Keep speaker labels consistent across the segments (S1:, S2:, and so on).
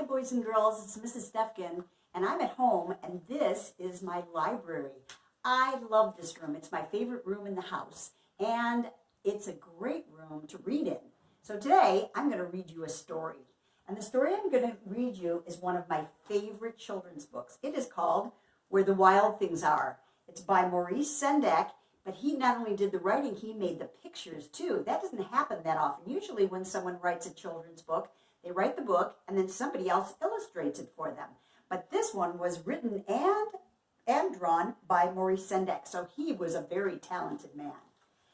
S1: Hi, boys and girls. It's Mrs. Steffgen, and I'm at home, and this is my library. I love this room. It's my favorite room in the house, and it's a great room to read in. So today, I'm going to read you a story. And the story I'm going to read you is one of my favorite children's books. It is called Where the Wild Things Are. It's by mrssteffgen, but he not only did the writing, he made the pictures too. That doesn't happen that often. Usually when someone writes a children's book, they write the book and then somebody else illustrates it for them. But this one was written and drawn by mrssteffgen, so he was a very talented man.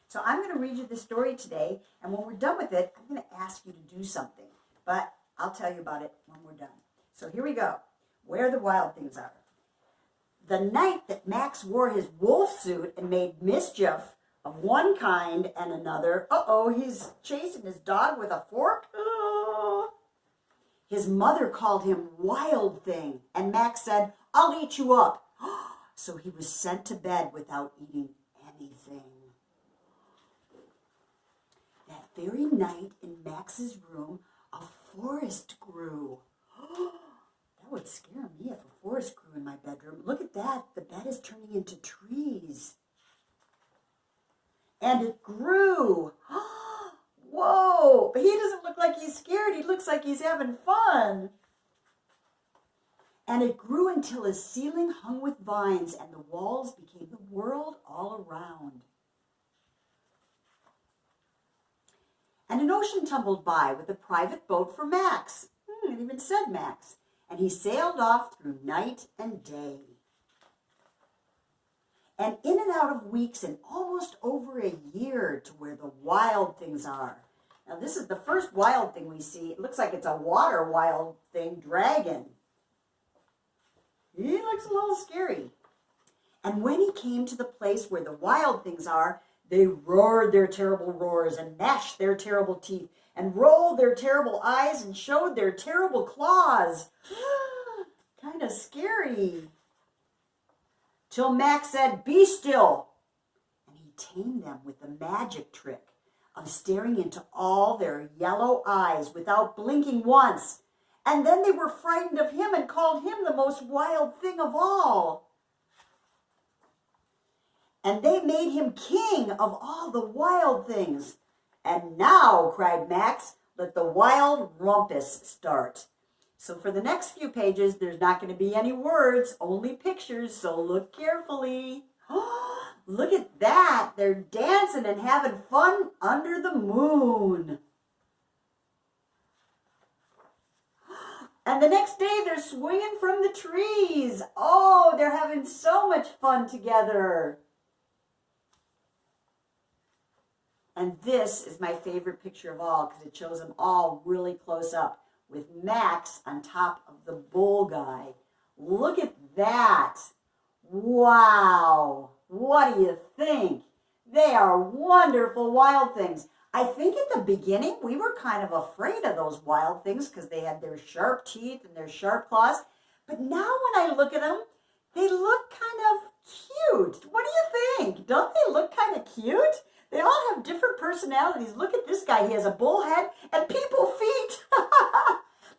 S1: So I'm going to read you the story today, and when we're done with it, I'm going to ask you to do something. But I'll tell you about it when we're done. So here we go. Where the Wild Things Are. The night that Max wore his wolf suit and made mischief of one kind and another. He's chasing his dog with a fork. His mother called him Wild Thing, and Max said, "I'll eat you up." So he was sent to bed without eating anything. That very night in Max's room, a forest grew. That would scare me if a forest grew in my bedroom. Look at that. The bed is turning into trees. And it grew. Whoa! But he doesn't look like he's scared. He looks like he's having fun. And it grew until his ceiling hung with vines and the walls became the world all around. And an ocean tumbled by with a private boat for Max. It even said Max. And he sailed off through night and day. And in and out of weeks and almost over a year to where the wild things are. Now this is the first wild thing we see. It looks like it's a water wild thing, dragon. He looks a little scary. And when he came to the place where the wild things are, they roared their terrible roars and gnashed their terrible teeth and rolled their terrible eyes and showed their terrible claws. Kind of scary. Till Max said, "Be still." And he tamed them with the magic trick of staring into all their yellow eyes without blinking once. And then they were frightened of him and called him the most wild thing of all. And they made him king of all the wild things. "And now," cried Max, "let the wild rumpus start." So for the next few pages, there's not going to be any words, only pictures, so look carefully. Look at that. They're dancing and having fun under the moon. And the next day, they're swinging from the trees. Oh, they're having so much fun together. And this is my favorite picture of all because it shows them all really close up with Max on top of the bull guy. Look at that. Wow. What do you think? They are wonderful wild things. I think at the beginning we were kind of afraid of those wild things because they had their sharp teeth and their sharp claws. But now when I look at them, they look kind of cute. What do you think? Don't they look kind of cute? They all have different personalities. Look at this guy. He has a bull head and people feet.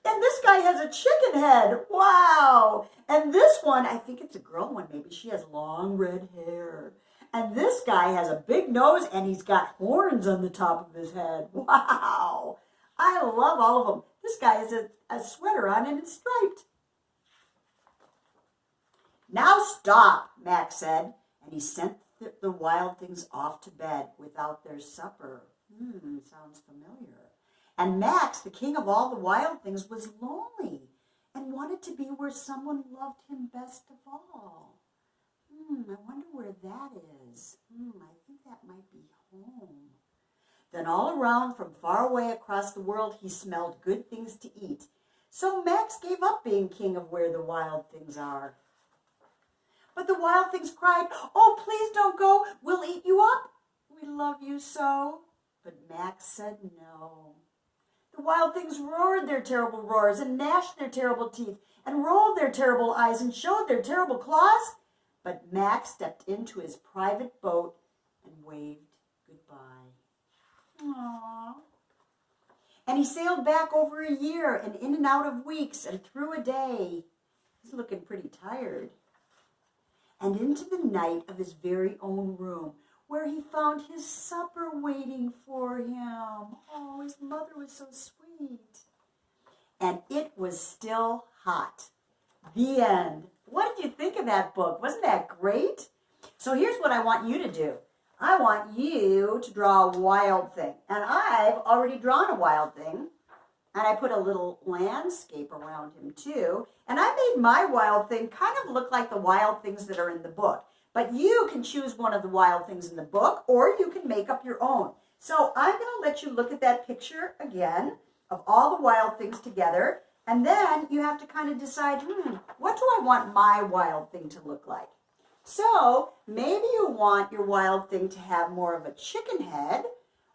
S1: And this guy has a chicken head. Wow. And this one, I think it's a girl one. Maybe she has long red hair. And this guy has a big nose and he's got horns on the top of his head. Wow. I love all of them. This guy has a sweater on and it's striped. "Now stop," Max said. And he sent the wild things off to bed without their supper. Sounds familiar. And Max, the king of all the wild things, was lonely and wanted to be where someone loved him best of all. I wonder where that is. I think that might be home. Then all around, from far away across the world, he smelled good things to eat. So Max gave up being king of where the wild things are. But the wild things cried, "Oh, please don't go. We'll eat you up. We love you so." But Max said no. The wild things roared their terrible roars and gnashed their terrible teeth and rolled their terrible eyes and showed their terrible claws. But Max stepped into his private boat and waved goodbye. Aww. And he sailed back over a year and in and out of weeks and through a day. He's looking pretty tired. And into the night of his very own room, where he found his supper waiting for him. Oh, his mother was so sweet. And it was still hot. The end. What did you think of that book? Wasn't that great? So here's what I want you to do. I want you to draw a wild thing. And I've already drawn a wild thing. And I put a little landscape around him too. And I made my wild thing kind of look like the wild things that are in the book. But you can choose one of the wild things in the book, or you can make up your own. So I'm going to let you look at that picture again of all the wild things together. And then you have to kind of decide, what do I want my wild thing to look like? So maybe you want your wild thing to have more of a chicken head,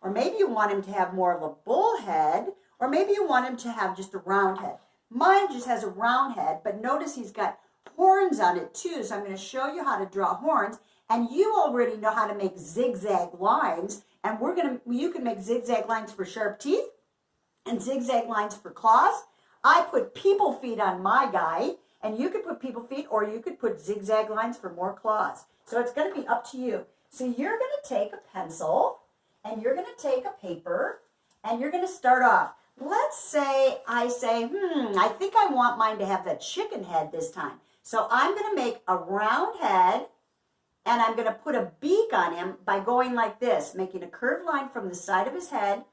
S1: or maybe you want him to have more of a bull head, or maybe you want him to have just a round head. Mine just has a round head, but notice he's got horns on it too. So I'm going to show you how to draw horns. And you already know how to make zigzag lines. And you can make zigzag lines for sharp teeth and zigzag lines for claws. I put people feet on my guy. And you could put people feet, or you could put zigzag lines for more claws. So it's going to be up to you. So you're going to take a pencil, and you're going to take a paper, and you're going to start off. Let's say I say, I think I want mine to have that chicken head this time. So I'm going to make a round head, and I'm going to put a beak on him by going like this, making a curved line from the side of his head,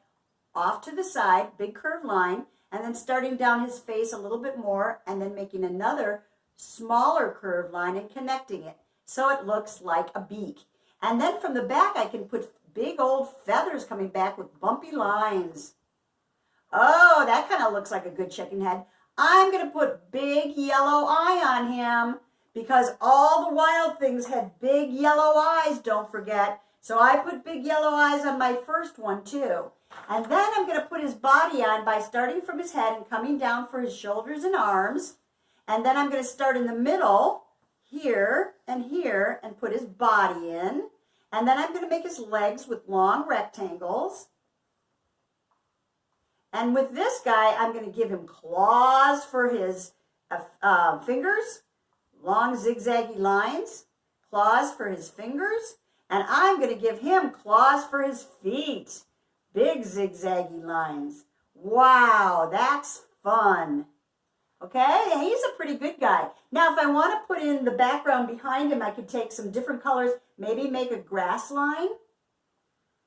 S1: off to the side, big curved line, and then starting down his face a little bit more, and then making another smaller curved line and connecting it so it looks like a beak. And then from the back, I can put big old feathers coming back with bumpy lines. Oh, that kind of looks like a good chicken head. I'm going to put big yellow eye on him because all the wild things had big yellow eyes, don't forget. So I put big yellow eyes on my first one too. And then I'm going to put his body on by starting from his head and coming down for his shoulders and arms. And then I'm going to start in the middle, here, and put his body in. And then I'm going to make his legs with long rectangles. And with this guy, I'm going to give him claws for his fingers, long zigzaggy lines, claws for his fingers. And I'm going to give him claws for his feet. Big zigzaggy lines. Wow, that's fun. Okay, he's a pretty good guy. Now, if I want to put in the background behind him, I could take some different colors, maybe make a grass line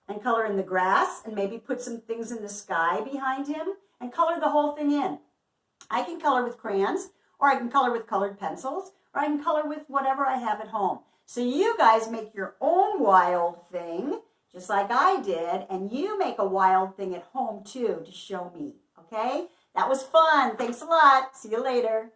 S1: and color in the grass, and maybe put some things in the sky behind him and color the whole thing in. I can color with crayons, or I can color with colored pencils, or I can color with whatever I have at home. So you guys make your own wild thing, just like I did, and you make a wild thing at home too to show me, okay? That was fun. Thanks a lot. See you later.